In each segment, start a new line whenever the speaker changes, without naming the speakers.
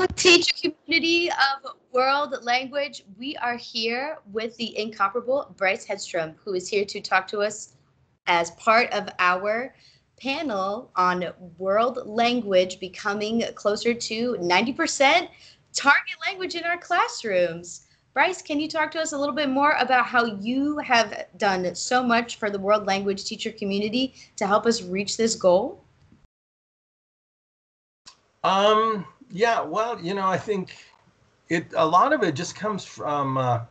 Hello, teacher community of world language. We are here with the incomparable Bryce Hedstrom, who is here to talk to us as part of our panel on world language becoming closer to 90% target language in our classrooms. Bryce, can you talk to us a little bit more about how you have done so much for the world language teacher community to help us reach this goal?
Yeah, well, I think a lot of it just comes from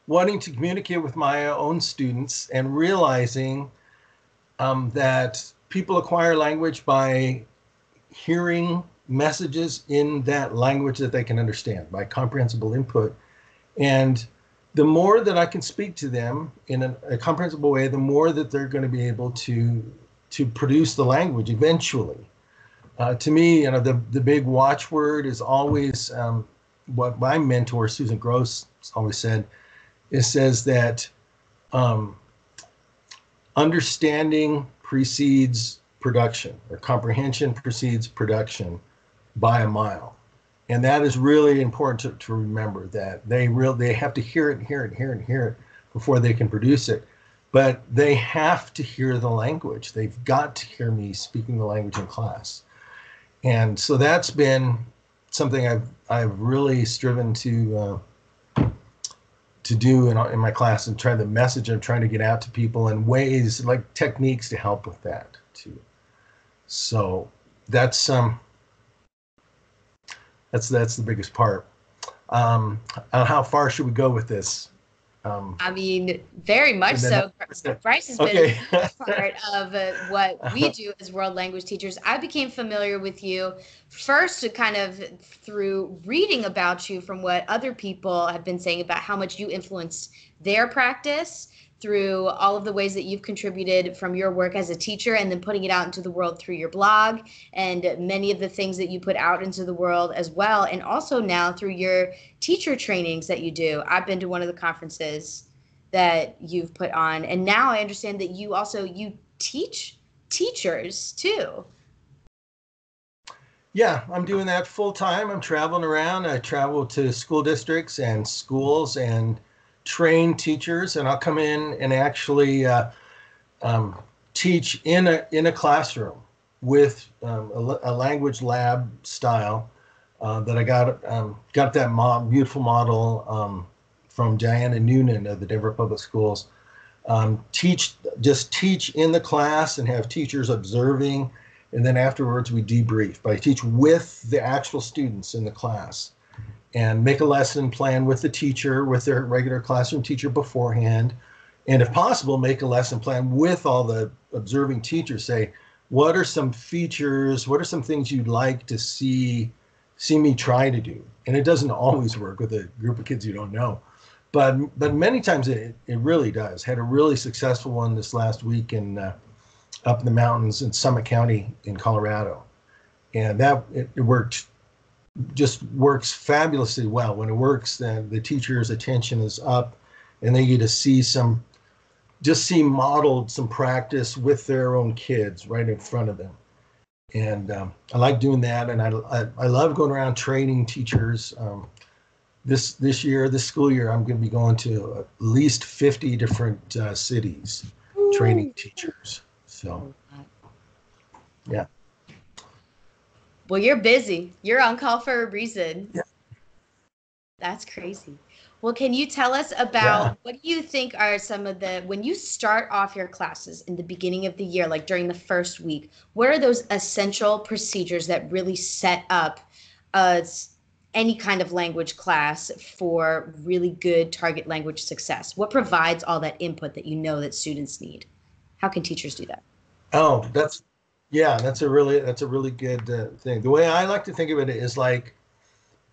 wanting to communicate with my own students and realizing that people acquire language by hearing messages in that language that they can understand by comprehensible input. And the more that I can speak to them in a comprehensible way, the more that they're going to be able to produce the language eventually. To me, the big watchword is always what my mentor, Susan Gross, always said. It says that understanding precedes production, or comprehension precedes production by a mile. And that is really important to remember, that they have to hear it and hear it and hear it and hear it before they can produce it. But they have to hear the language. They've got to hear me speaking the language in class. And so that's been something I've really striven to do in my class, and try the message I'm trying to get out to people in ways like techniques to help with that too. So that's the biggest part. How far should we go with this?
I mean, very much so. Bryce has been a part of what we do as world language teachers. I became familiar with you first kind of through reading about you from what other people have been saying about how much you influenced their practice through all of the ways that you've contributed from your work as a teacher, and then putting it out into the world through your blog and many of the things that you put out into the world as well. And also now through your teacher trainings that you do. I've been to one of the conferences that you've put on, and now I understand that you teach teachers too.
Yeah, I'm doing that full time. I'm traveling around. I travel to school districts and schools and train teachers, and I'll come in and actually teach in a classroom with a language lab style that I got that beautiful model from Diana Noonan of the Denver Public Schools. Teach in the class and have teachers observing, and then afterwards we debrief. But I teach with the actual students in the class, and make a lesson plan with the teacher, with their regular classroom teacher beforehand. And if possible, make a lesson plan with all the observing teachers. Say, what are some features, what are some things you'd like to see me try to do? And it doesn't always work with a group of kids you don't know. But many times it really does. Had a really successful one this last week up in the mountains in Summit County in Colorado. And it works fabulously well. When it works, then the teacher's attention is up, and they get to see modeled some practice with their own kids right in front of them. And I like doing that, and I love going around training teachers. This school year, I'm going to be going to at least 50 different cities, training teachers. So, yeah.
Well, you're busy. You're on call for a reason.
Yeah.
That's crazy. Well, can you tell us about what do you think are some of when you start off your classes in the beginning of the year, like during the first week, what are those essential procedures that really set up any kind of language class for really good target language success? What provides all that input that you know that students need? How can teachers do that?
Oh, that's a really good thing. The way I like to think of it is like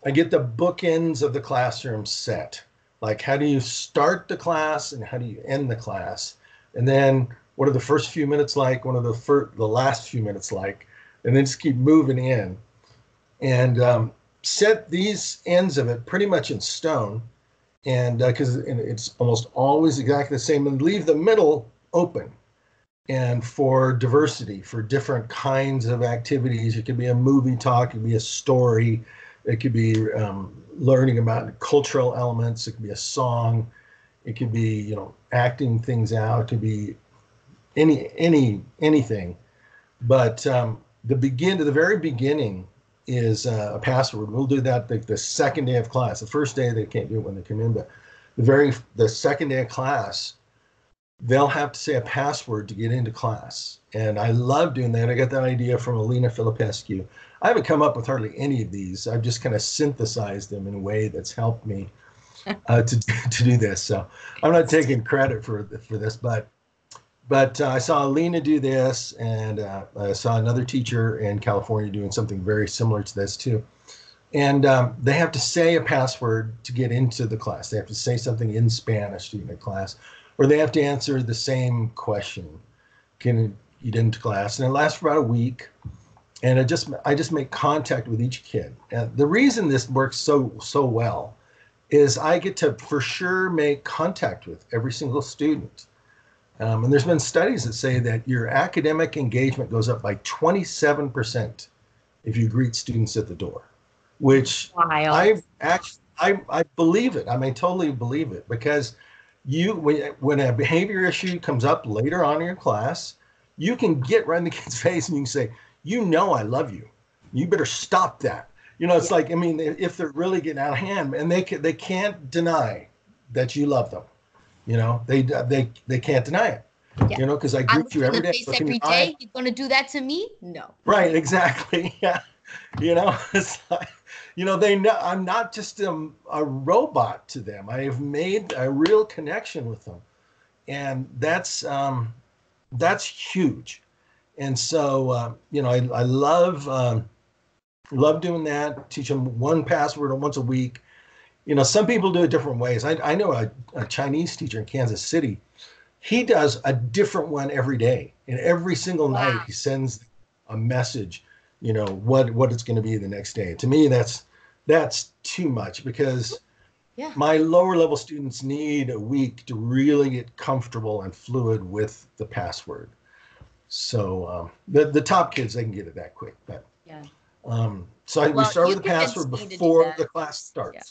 I get the bookends of the classroom set. Like, how do you start the class and how do you end the class? And then what are the first few minutes like? What are the last few minutes like? And then just keep moving in, and set these ends of it pretty much in stone, and because it's almost always exactly the same, and leave the middle open. And for diversity, for different kinds of activities, it could be a movie talk, it could be a story, It could be learning about cultural elements. It could be a song. It could be, acting things out. It could be anything. But the very beginning is a password. We'll do that the second day of class. The first day they can't do it when they come in, but the second day of class, they'll have to say a password to get into class. And I love doing that. I got that idea from Alina Filipescu. I haven't come up with hardly any of these. I've just kind of synthesized them in a way that's helped me to do this. So I'm not taking credit for this, but I saw Alina do this, and I saw another teacher in California doing something very similar to this too. And they have to say a password to get into the class. They have to say something in Spanish to get into class, or they have to answer the same question. Can you get into class? And it lasts for about a week. And I just make contact with each kid. And the reason this works so well is I get to for sure make contact with every single student. And there's been studies that say that your academic engagement goes up by 27% if you greet students at the door, which I believe it. I mean, totally believe it, because when a behavior issue comes up later on in your class, you can get right in the kid's face and you can say, I love you. You better stop that. It's like, I mean, if they're really getting out of hand, and they can't deny that you love them. They can't deny it.
Yeah.
Because I greet you every day.
Every day. You're going to do that to me? No.
Right. Exactly. Yeah. It's like, they know I'm not just a robot to them. I have made a real connection with them, and that's huge. And so, I love doing that. Teach them one password once a week. Some people do it different ways. I know a Chinese teacher in Kansas City. He does a different one every day, and every single night he sends a message. What it's going to be the next day. To me, that's too much, because my lower level students need a week to really get comfortable and fluid with the password. So the top kids, they can get it that quick. But we start with the password before the class starts. Yeah.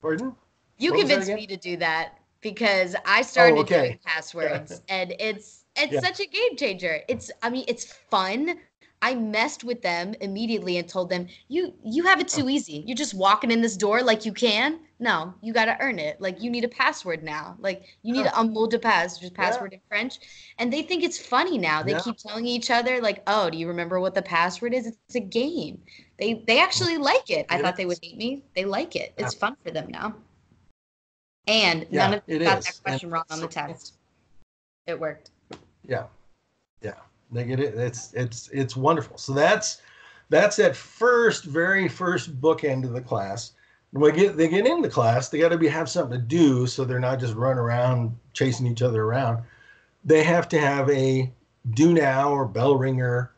Pardon?
You convinced me to do that, because I started doing passwords, and it's such a game changer. It's fun. I messed with them immediately and told them, you have it too easy. You're just walking in this door like you can. No, you got to earn it. Like, you need a password now. Like, you need un mot de passe, just password in French. And they think it's funny now. They keep telling each other, like, oh, do you remember what the password is? It's a game. They actually like it. I thought they would hate me. They like it. It's fun for them now. And none of them got that question wrong on the test. It worked.
Yeah. Yeah. They get it. It's wonderful. So that's that very first bookend of the class. And when they get into class, they got to have something to do, so they're not just running around chasing each other around. They have to have a do now or bell ringer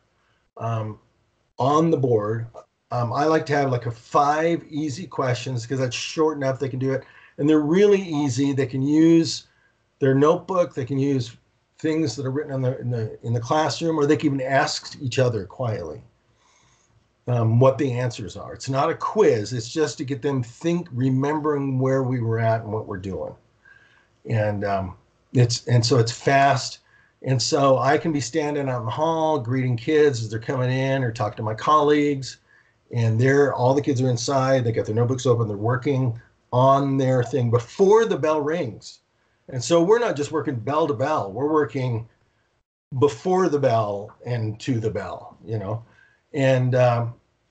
on the board. I like to have like 5 easy questions, because that's short enough they can do it, and they're really easy. They can use their notebook. They can use things that are written in the classroom, or they can even ask each other quietly what the answers are. It's not a quiz. It's just to get them remembering where we were at and what we're doing. And so it's fast. And so I can be standing out in the hall greeting kids as they're coming in, or talking to my colleagues, and all the kids are inside. They got their notebooks open. They're working on their thing before the bell rings. And so we're not just working bell to bell. We're working before the bell and to the bell, And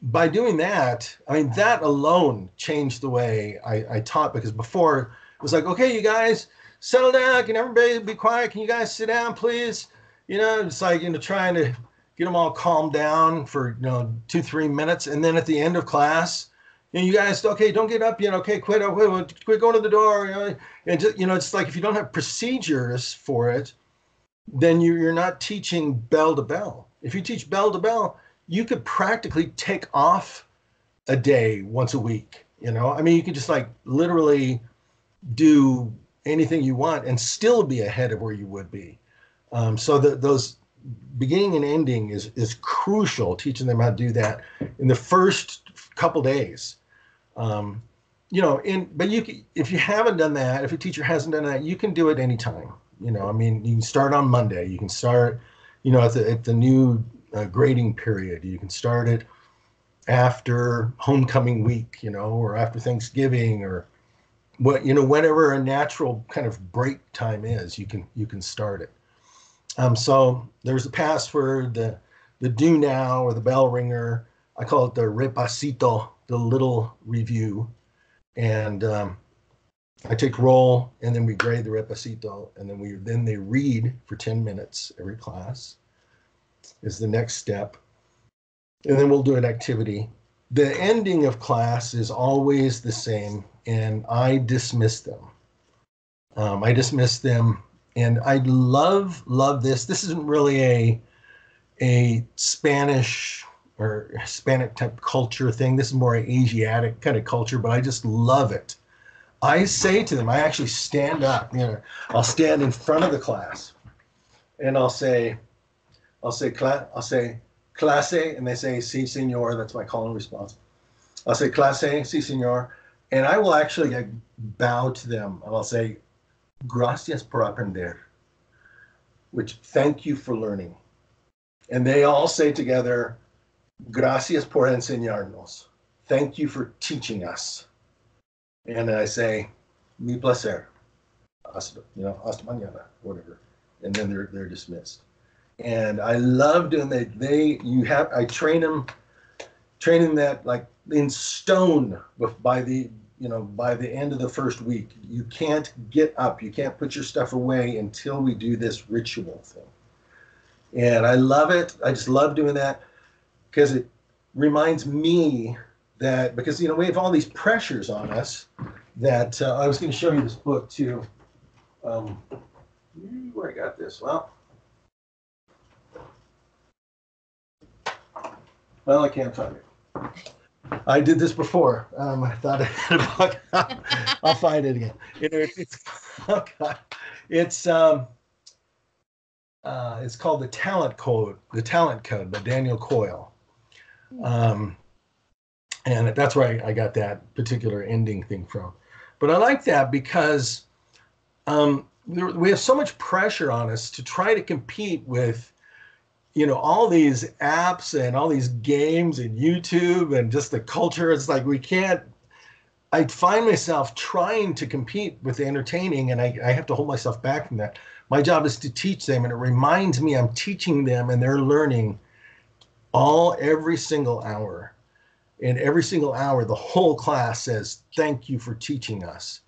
by doing that, that alone changed the way I taught, because before it was like, okay, you guys settle down. Can everybody be quiet? Can you guys sit down, please? It's like, trying to get them all calmed down for, 2-3 minutes. And then at the end of class, you guys, okay, don't get up yet. Okay, quit going to the door. And just, it's like, if you don't have procedures for it, then you're not teaching bell to bell. If you teach bell to bell, you could practically take off a day once a week. You could just like literally do anything you want and still be ahead of where you would be. So those beginning and ending is crucial, teaching them how to do that in the first couple days. But if you haven't done that, if a teacher hasn't done that, you can do it anytime. You can start on Monday. You can start, at the new grading period. You can start it after homecoming week, or after Thanksgiving, or whatever a natural kind of break time is. You can start it. So there's a password, the do now or the bell ringer. I call it the repasito, the little review. And I take roll, and then we grade the repasito, and then they read for 10 minutes every class is the next step. And then we'll do an activity. The ending of class is always the same, and I dismiss them. And I love this. This isn't really a Spanish or Hispanic type culture thing. This is more an Asiatic kind of culture, but I just love it. I say to them, I actually stand up, I'll stand in front of the class, and I'll say clase, and they say, sí, señor. That's my call and response. I'll say clase, sí, señor. And I will actually bow to them, and I'll say, gracias por aprender, which thank you for learning. And they all say together, gracias por enseñarnos. Thank you for teaching us. And I say, mi placer. Hasta mañana, whatever. And then they're dismissed. And I love doing that. I train them that like in stone by the end of the first week. You can't get up. You can't put your stuff away until we do this ritual thing. And I love it. I just love doing that because it reminds me that, because, we have all these pressures on us that I was going to show you this book too. Where I got this? Well, I can't find it. I did this before. I thought I had a book. I'll find it again. It's called The Talent Code by Daniel Coyle. And that's where I got that particular ending thing from. But I like that because we have so much pressure on us to try to compete with, all these apps and all these games and YouTube and just the culture. It's like I find myself trying to compete with the entertaining, and I have to hold myself back from that. My job is to teach them, and it reminds me I'm teaching them, and they're learning every single hour. And every single hour, the whole class says, thank you for teaching us.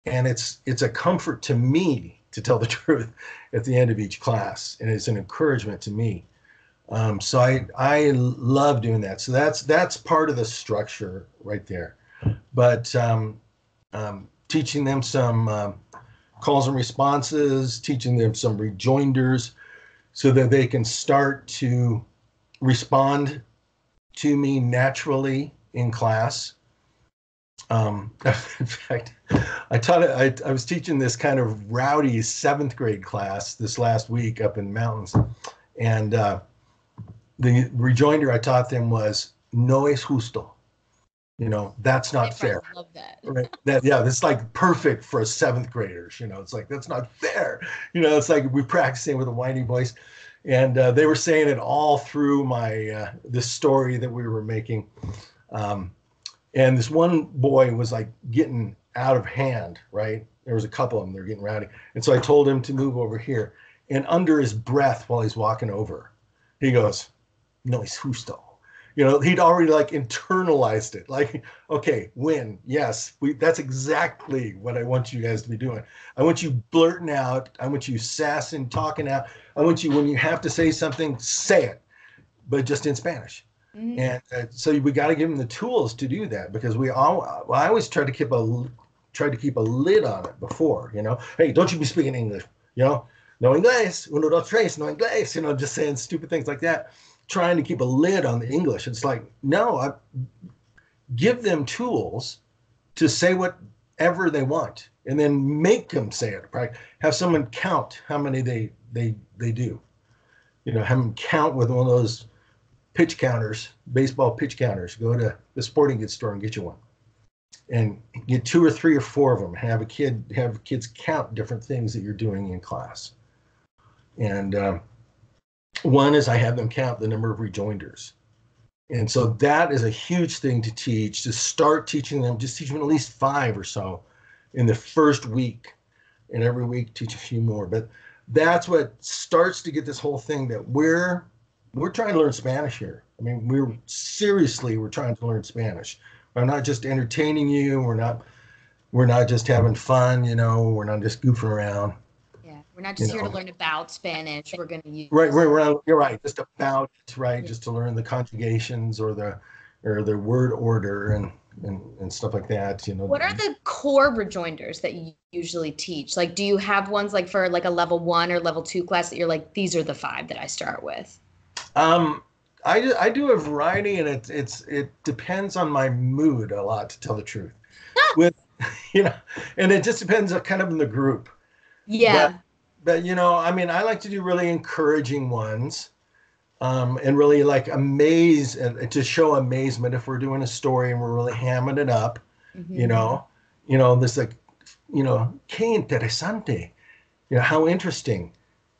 And it's a comfort to me, to tell the truth, at the end of each class. And it's an encouragement to me. So I love doing that. So that's part of the structure right there. But teaching them some calls and responses, teaching them some rejoinders so that they can start to respond to me naturally in class. In fact, I was teaching this kind of rowdy 7th grade class this last week up in the mountains. And the rejoinder I taught them was, no es justo. That's not fair.
I love that.
Right? That's like perfect for a 7th graders. It's like, that's not fair. It's like we practicing with a whiny voice. And they were saying it all through this story that we were making. And this one boy was like getting out of hand, right? There was a couple of them, they're getting rowdy. And so I told him to move over here. And under his breath while he's walking over, he goes, no es justo. He'd already like internalized it. Like, okay, win. Yes, that's exactly what I want you guys to be doing. I want you blurting out. I want you sassing, talking out. I want you, when you have to say something, say it, but just in Spanish. Mm-hmm. And so we got to give them the tools to do that, because I always try to keep a lid on it before, hey, don't you be speaking English, no inglés, uno, dos, tres, no inglés, just saying stupid things like that, trying to keep a lid on the English. It's like, no, I give them tools to say whatever they want, and then make them say it. Right? Have someone count how many they do. have them count with one of those pitch counters, baseball pitch counters. Go to the sporting goods store and get you one, and get 2 or 3 or 4 of them. Have kids count different things that you're doing in class. And one is I have them count the number of rejoinders. And so that is a huge thing to teach, to start teaching them, just teach them at least 5 or so in the first week, and every week teach a few more. But that's what starts to get this whole thing that we're trying to learn Spanish here. I mean, we're trying to learn Spanish. We're not just entertaining you. We're not just having fun, we're not just goofing around.
We're not just here to learn about Spanish. We're going to use
you're right. Just about it, right? Yeah. Just to learn the conjugations or the word order and stuff like that.
What are the core rejoinders that you usually teach? Like, do you have ones like for like a level 1 or level 2 class that you're like, these are the 5 that I start with?
I do a variety, and it depends on my mood a lot, to tell the truth. With and it just depends kind of in the group.
Yeah.
But I like to do really encouraging ones, and really like amaze, to show amazement if we're doing a story and we're really hamming it up. Mm-hmm. This like, qué interesante, how interesting,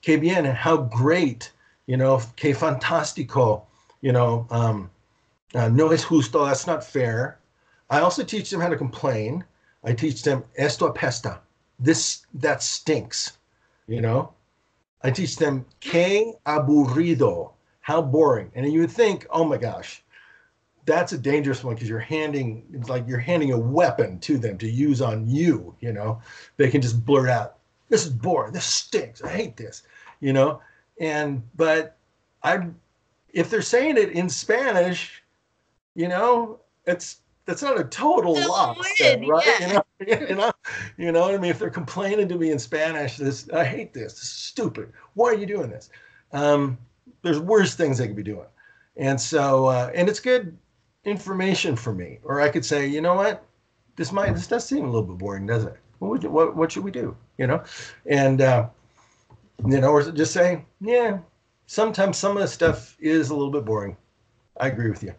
qué bien, how great, qué fantástico, no es justo, that's not fair. I also teach them how to complain. I teach them esto apesta, that stinks. I teach them qué aburrido, how boring. And you would think, oh my gosh, that's a dangerous one, because it's like you're handing a weapon to them to use on you. They can just blurt out, this is boring, this stinks, I hate this. But if they're saying it in Spanish, that's not a total loss, right? Yeah. What I mean? If they're complaining to me in Spanish, I hate this. This is stupid. Why are you doing this? There's worse things they could be doing. And so, and it's good information for me. Or I could say, you know what? This does seem a little bit boring, doesn't it? What should we do? And, or just say, yeah, sometimes some of the stuff is a little bit boring. I agree with you,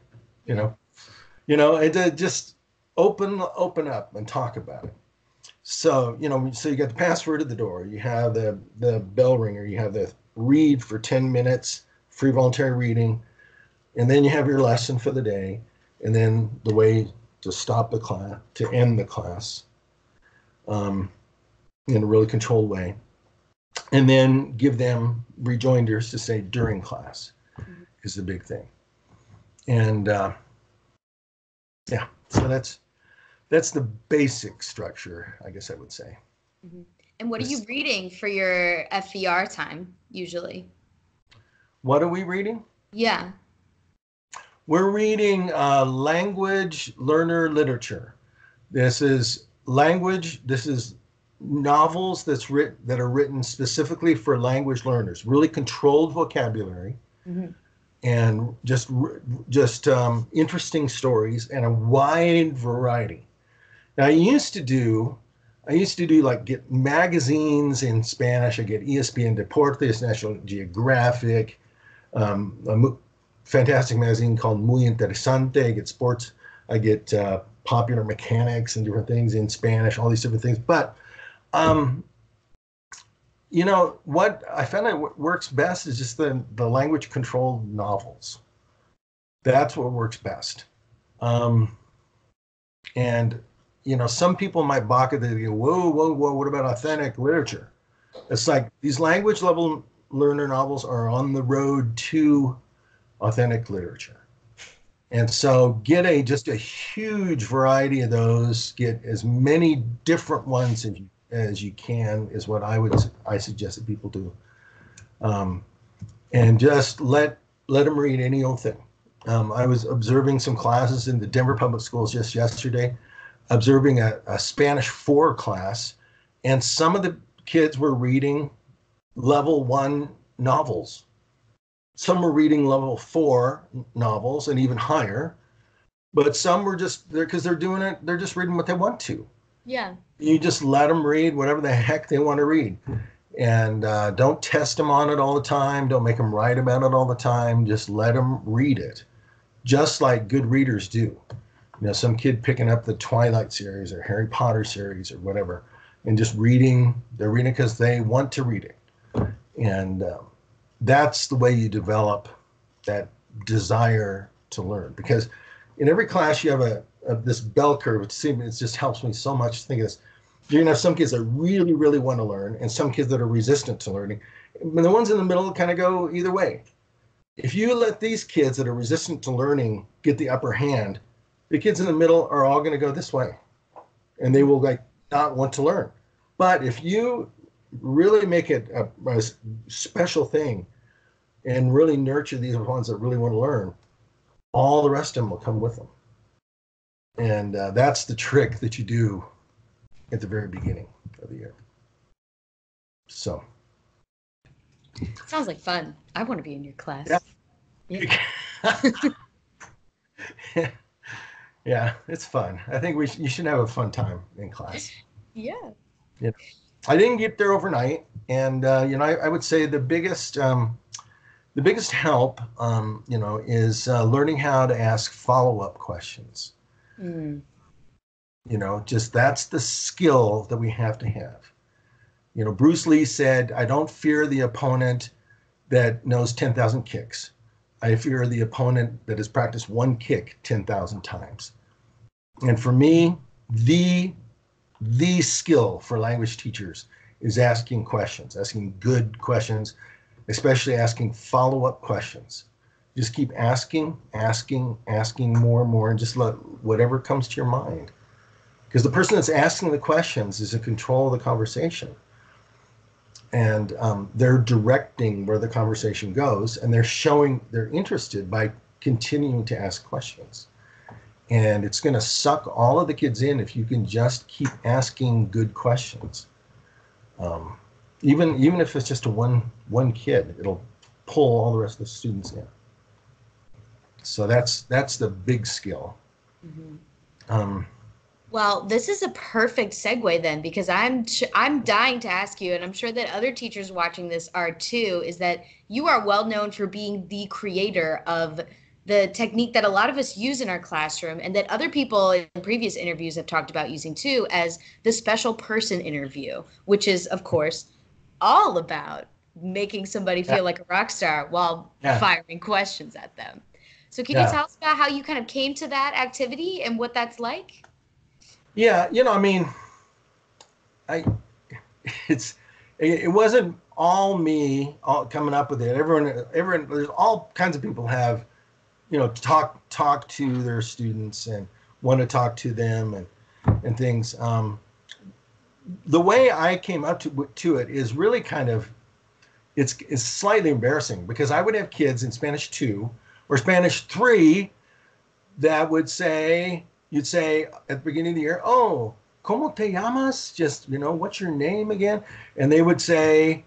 and just open up and talk about it. So, so you got the password at the door, you have the bell ringer, you have the read for 10 minutes, free voluntary reading, and then you have your lesson for the day, and then the way to stop the class, to end the class, in a really controlled way, and then give them rejoinders to say during class, is the big thing. And yeah, so that's the basic structure, I guess I would say.
Mm-hmm. And what are you reading for your FER time usually?
What are we reading?
Yeah.
We're reading language learner literature. This is language. This is novels that are written specifically for language learners. Really controlled vocabulary. Mm-hmm. And just interesting stories, and a wide variety. Now, I used to do like get magazines in Spanish. I get ESPN Deportes, National Geographic, a fantastic magazine called Muy Interesante. I get sports. I get popular mechanics and different things in Spanish, all these different things. But what I found out works best is just the language controlled novels. That's what works best. And some people might balk at it. They go, whoa, what about authentic literature? It's like these language level learner novels are on the road to authentic literature. And so get just a huge variety of those, get as many different ones as you can, is what I suggest that people do. And just let them read any old thing. I was observing some classes in the Denver Public Schools just yesterday, observing a Spanish 4 class, and some of the kids were reading level 1 novels. Some were reading level 4 novels and even higher, but some were just there because they're doing it. They're just reading what they want to.
Yeah.
You just let them read whatever the heck they want to read. And don't test them on it all the time. Don't make them write about it all the time. Just let them read it, just like good readers do. You know, some kid picking up the Twilight series or Harry Potter series or whatever, and just reading. They're reading because they want to read it, and that's the way you develop that desire to learn. Because in every class you have this bell curve. It just helps me so much to think of this. You're gonna have some kids that really, really want to learn, and some kids that are resistant to learning. And the ones in the middle kind of go either way. If you let these kids that are resistant to learning get the upper hand, the kids in the middle are all going to go this way, and they will like not want to learn. But if you really make it a special thing and really nurture these ones that really want to learn, all the rest of them will come with them. And that's the trick that you do at the very beginning of the year. So.
Sounds like fun. I want to be in your class.
Yeah. Yeah, it's fun. I think you should have a fun time in class.
Yeah.
You know, I didn't get there overnight, and I would say the biggest help, is learning how to ask follow-up questions. Just that's the skill that we have to have. Bruce Lee said, "I don't fear the opponent that knows 10,000 kicks. I fear the opponent that has practiced one kick 10,000 times." And for me, the skill for language teachers is asking questions, asking good questions, especially asking follow-up questions. Just keep asking more and more, and just let whatever comes to your mind. Because the person that's asking the questions is in control of the conversation. And they're directing where the conversation goes, and they're showing they're interested by continuing to ask questions. And it's going to suck all of the kids in if you can just keep asking good questions. Even if it's just one kid, it'll pull all the rest of the students in. So that's the big skill.
Well, this is a perfect segue then, because I'm dying to ask you, and I'm sure that other teachers watching this are too, is that you are well known for being the creator of the technique that a lot of us use in our classroom, and that other people in previous interviews have talked about using too, as the special person interview, which is, of course, all about making somebody feel like a rock star while firing questions at them. So can you tell us about how you kind of came to that activity and what that's like?
Yeah, it wasn't all me coming up with it. Everyone, there's all kinds of people have, talk to their students and want to talk to them and things. The way I came up to it is really kind of, it's slightly embarrassing, because I would have kids in Spanish 2 or Spanish 3 that would say, you'd say at the beginning of the year, "Oh, ¿cómo te llamas?" Just, what's your name again? And they would say,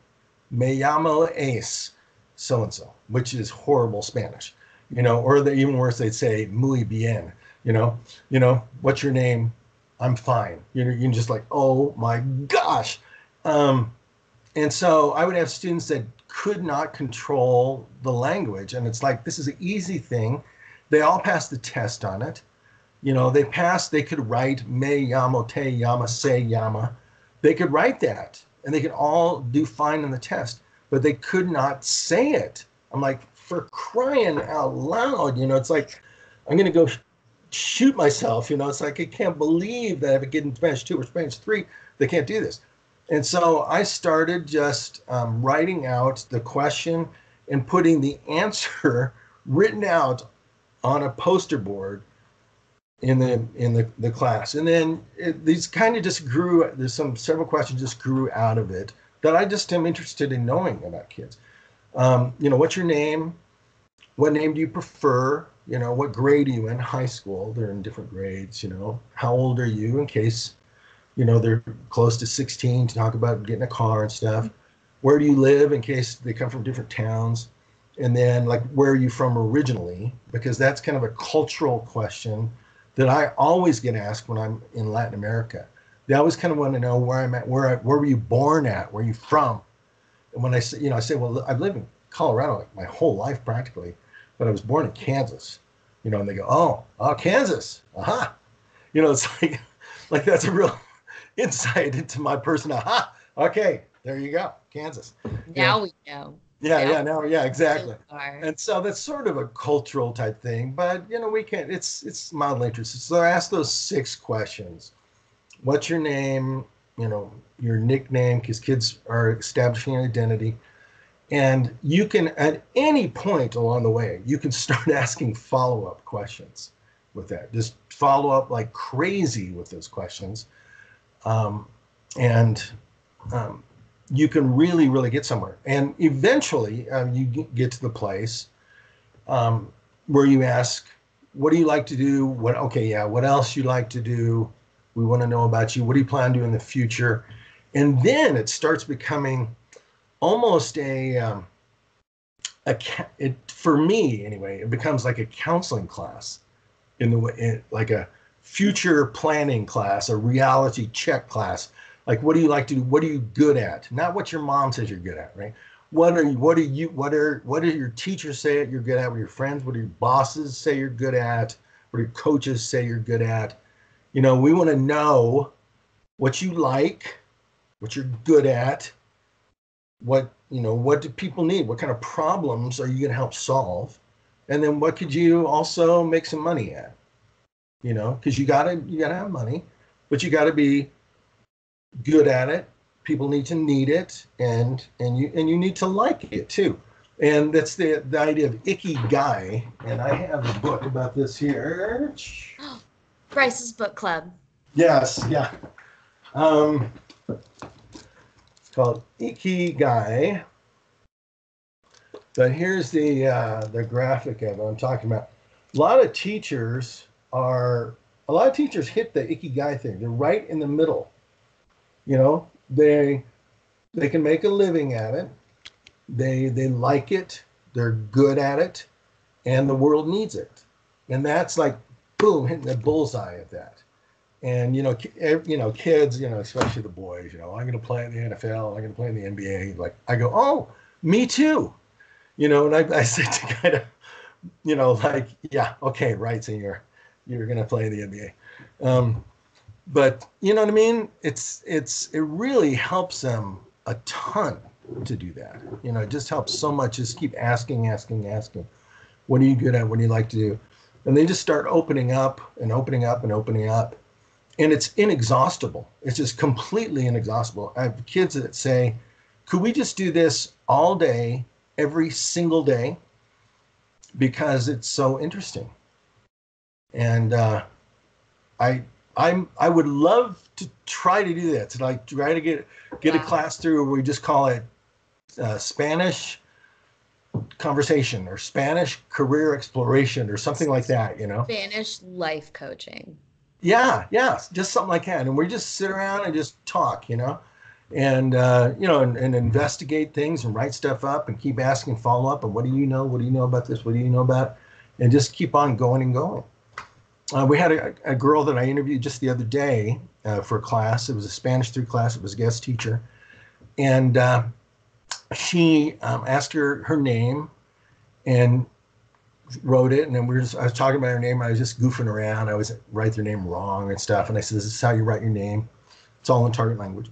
"Me llamo es so-and-so," which is horrible Spanish, or even worse, they'd say, "Muy bien," "What's your name?" "I'm fine." You're just like, oh my gosh. And so I would have students that could not control the language. And it's like, this is an easy thing. They all passed the test on it. They could write "me llamo, te llama, se llama." They could write that, and they could all do fine on the test, but they could not say it. I'm like, for crying out loud, it's like, I'm going to go shoot myself. It's like, I can't believe that if I get in Spanish 2 or Spanish 3, they can't do this. And so I started just writing out the question and putting the answer written out on a poster board in the class. And then these kind of just grew. There's several questions just grew out of it that I just am interested in knowing about kids. What's your name? What name do you prefer? What grade are you in? High school. They're in different grades. How old are you, in case they're close to 16, to talk about getting a car and stuff. Where do you live, in case they come from different towns? And then, like, where are you from originally? Because that's kind of a cultural question that I always get asked when I'm in Latin America. They always kind of want to know where I'm at, where were you born at, where are you from? when I say, I say, well, I've lived in Colorado like my whole life practically, but I was born in Kansas, and they go, oh, Kansas. Aha. It's like that's a real insight into my person. Aha. Okay. There you go. Kansas.
Now we know.
Yeah, exactly. And so that's sort of a cultural type thing, but we can't, it's mildly interesting. So I asked those 6 questions. What's your name? Your nickname, because kids are establishing an identity. And you can, at any point along the way, you can start asking follow-up questions with that. Just follow up like crazy with those questions. And you can really, really get somewhere. And eventually you get to the place where you ask, what do you like to do? What else you like to do? We want to know about you. What do you plan to do in the future? And then it starts becoming almost for me anyway, it becomes like a counseling class like a future planning class, a reality check class. Like, what do you like to do? What are you good at? Not what your mom says you're good at, right? What do your teachers say you're good at? What do your friends, what do your bosses say you're good at? What do your coaches say you're good at? We want to know what you like, what you're good at, what do people need? What kind of problems are you going to help solve? And then what could you also make some money at? Because you gotta have money, but you gotta be good at it. People need to need it, and you need to like it too. And that's the idea of ikigai. And I have a book about this here.
Bryce's book club.
Yes, yeah. It's called Ikigai. But here's the graphic of it I'm talking about. A lot of teachers hit the Ikigai thing. They're right in the middle. They can make a living at it. They like it. They're good at it, and the world needs it. And that's like, boom, hitting the bullseye of that. And kids, especially the boys, I'm going to play in the NFL. I'm going to play in the NBA. Like, I go, oh, me too. And I say to kind of, like, yeah, okay, right, so you're going to play in the NBA. But you know what I mean? It really helps them a ton to do that. It just helps so much. Just keep asking. What are you good at? What do you like to do? And they just start opening up and opening up and opening up. And it's inexhaustible. It's just completely inexhaustible. I have kids that say, could we just do this all day, every single day? Because it's so interesting. And I would love to try to do that, to like try to get a class through where we just call it Spanish conversation or Spanish career exploration or something like that,
Spanish life coaching.
Yeah, just something like that. And we just sit around and just talk, and and investigate things and write stuff up and keep asking follow up. And what do you know? What do you know about this? What do you know about it? And just keep on going and going. We had a girl that I interviewed just the other day for a class. It was a Spanish 3 class. It was a guest teacher. And she asked her name and wrote it. And then I was talking about her name. I was just goofing around. I was write their name wrong and stuff. And I said, this is how you write your name. It's all in target language.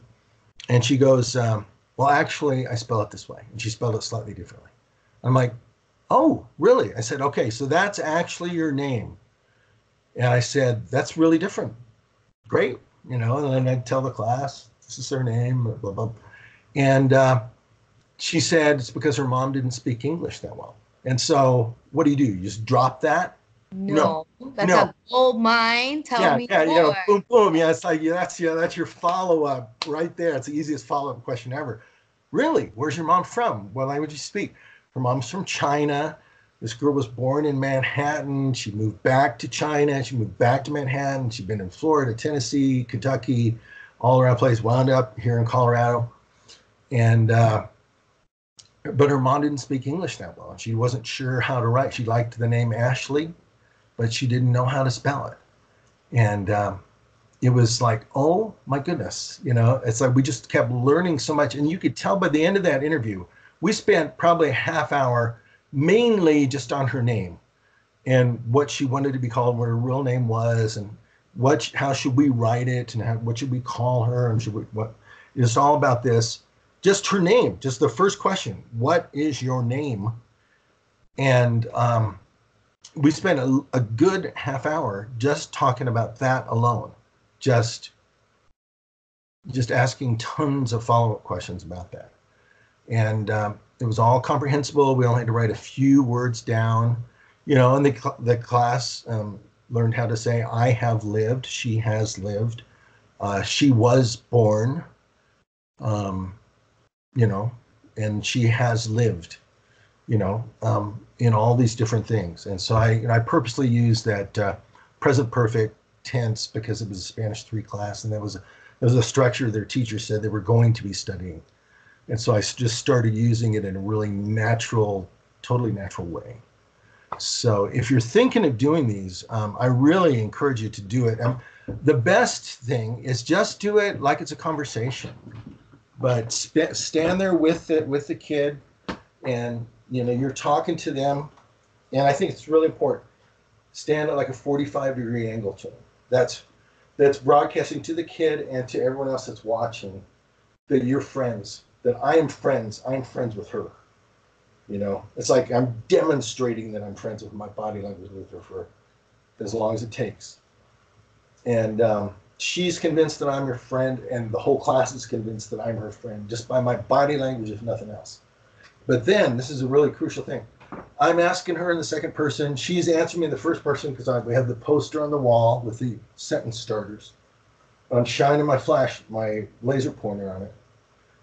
And she goes, well, actually, I spell it this way. And she spelled it slightly differently. I'm like, oh, really? I said, okay, so that's actually your name. And I said, that's really different. Great. And then I'd tell the class, this is her name, blah, blah, blah. And she said it's because her mom didn't speak English that well. And so what do? You just drop that?
No. That's a gold mine. Tell me more.
Boom, boom. Yeah, it's like, that's your follow-up right there. It's the easiest follow-up question ever. Really? Where's your mom from? What language do you speak? Her mom's from China. This girl was born in Manhattan. She moved back to China. She moved back to Manhattan. She'd been in Florida, Tennessee, Kentucky, all around the place, wound up here in Colorado. And but her mom didn't speak English that well. She wasn't sure how to write. She liked the name Ashley, but she didn't know how to spell it. And it was like, oh my goodness, it's like we just kept learning so much. And you could tell by the end of that interview, we spent probably a half hour mainly just on her name and what she wanted to be called, what her real name was, and how should we write it, and what should we call her, and it's all about this. Just her name, just the first question, what is your name? And we spent a good half hour just talking about that alone, just asking tons of follow-up questions about that. And it was all comprehensible. We only had to write a few words down, and the class learned how to say, I have lived, she has lived, she was born, and she has lived, in all these different things. And so I purposely used that present perfect tense because it was a Spanish 3 class, and that was a structure their teacher said they were going to be studying. And so I just started using it in a really natural, totally natural way. So if you're thinking of doing these, I really encourage you to do it. The best thing is just do it like it's a conversation, but stand there with the kid, and you're talking to them. And I think it's really important. Stand at like a 45-degree angle to them. That's broadcasting to the kid and to everyone else that's watching that you're friends, that I'm friends with her. It's like I'm demonstrating that I'm friends with my body language with her for as long as it takes. And she's convinced that I'm her friend, and the whole class is convinced that I'm her friend just by my body language, if nothing else. But then, this is a really crucial thing. I'm asking her in the second person. She's answering me in the first person because we have the poster on the wall with the sentence starters. I'm shining my laser pointer on it.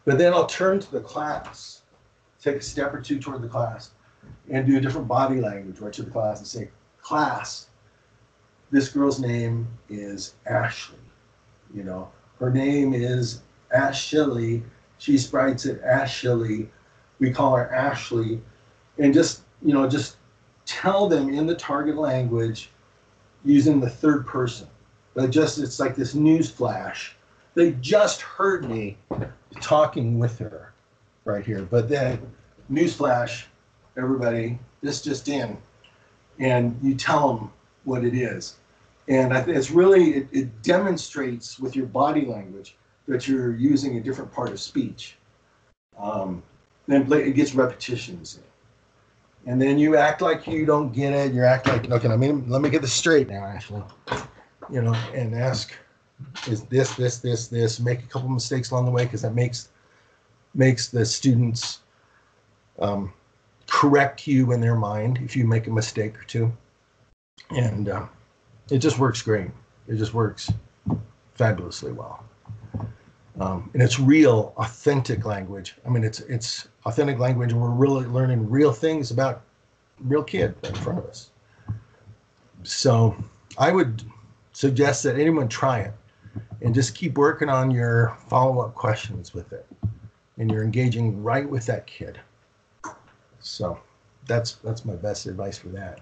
But then I'll turn to the class, take a step or two toward the class, and do a different body language right to the class and say, class, this girl's name is Ashley. Her name is Ashley. She writes it Ashley. We call her Ashley. And just tell them in the target language using the third person. But it's like this news flash. They just heard me talking with her right here. But then, newsflash, everybody, this just in. And you tell them what it is. And I think it's really, it demonstrates with your body language that you're using a different part of speech. Then it gets repetitions in. And then you act like you don't get it. You act like, okay, let me get this straight now, Ashley. And ask, is this, make a couple mistakes along the way, because that makes the students correct you in their mind if you make a mistake or two. And it just works great. It just works fabulously well. And it's real, authentic language. It's authentic language, and we're really learning real things about real kid in front of us. So I would suggest that anyone try it and just keep working on your follow-up questions with it. And you're engaging right with that kid. So that's my best advice for that.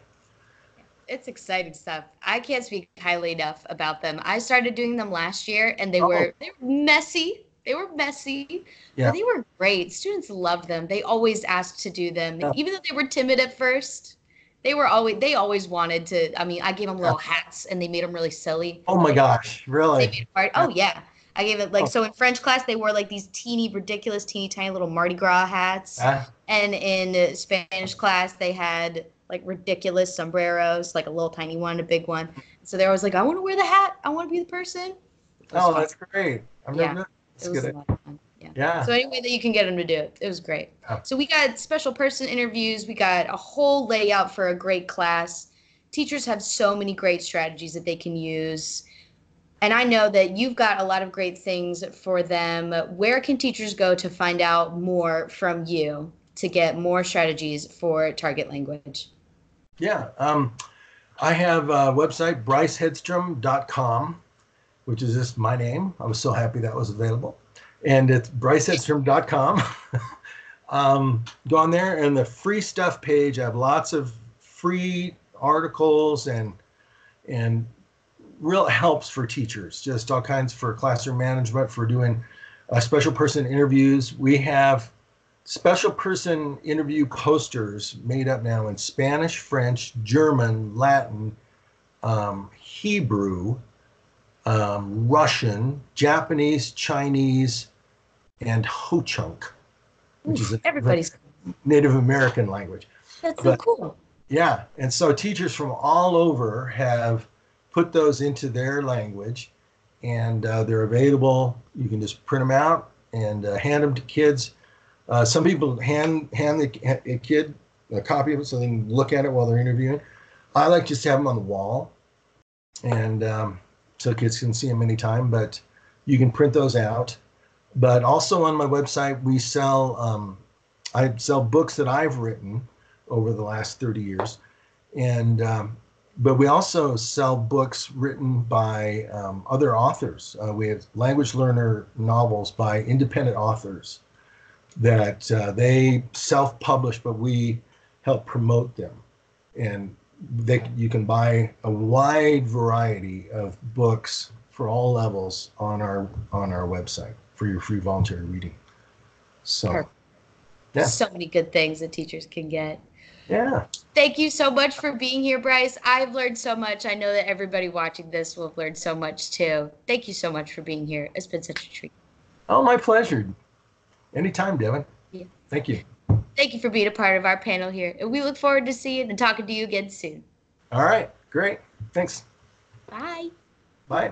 It's exciting stuff. I can't speak highly enough about them. I started doing them last year, and they were messy. They were messy, but they were great. Students loved them. They always asked to do them. Yeah. Even though they were timid at first, they always wanted to. I gave them little hats, and they made them really silly.
Oh my gosh, really?
They made it hard. Oh yeah. I gave it so in French class, they wore like these ridiculous, teeny tiny little Mardi Gras hats. And in Spanish class, they had like ridiculous sombreros, like a little tiny one, a big one. So they're always like, I want to wear the hat. I want to be the person.
Oh, that's great. It was a lot of
fun. Yeah. So any way that you can get them to do it, it was great. Oh. So we got special person interviews. We got a whole layout for a great class. Teachers have so many great strategies that they can use. And I know that you've got a lot of great things for them. Where can teachers go to find out more from you to get more strategies for target language?
Yeah. I have a website, brycehedstrom.com, which is just my name. I was so happy that was available. And it's brycehedstrom.com. Go on there, and the free stuff page, I have lots of free articles and real helps for teachers, just all kinds for classroom management, for doing special person interviews. We have special person interview posters made up now in Spanish, French, German, Latin, Hebrew, Russian, Japanese, Chinese, and Ho-Chunk, which is a
everybody's
Native American language.
That's so cool.
Yeah, and so teachers from all over have put those into their language, and they're available. You can just print them out and hand them to kids. Some people hand a kid a copy of it so they can look at it while they're interviewing. I like just to have them on the wall, and so kids can see them anytime, but you can print those out. But also on my website, we sell, I sell books that I've written over the last 30 years. And, but we also sell books written by other authors. We have language learner novels by independent authors that they self-publish, but we help promote them. And you can buy a wide variety of books for all levels on our website for your free voluntary reading. So,
yeah. So many good things that teachers can get.
Yeah.
Thank you so much for being here, Bryce. I've learned so much. I know that everybody watching this will have learned so much too. Thank you so much for being here. It's been such a treat.
Oh, my pleasure. Anytime, Devin.
Yeah.
Thank you.
Thank you for being a part of our panel here. And we look forward to seeing and talking to you again soon.
All right. Great. Thanks.
Bye.
Bye.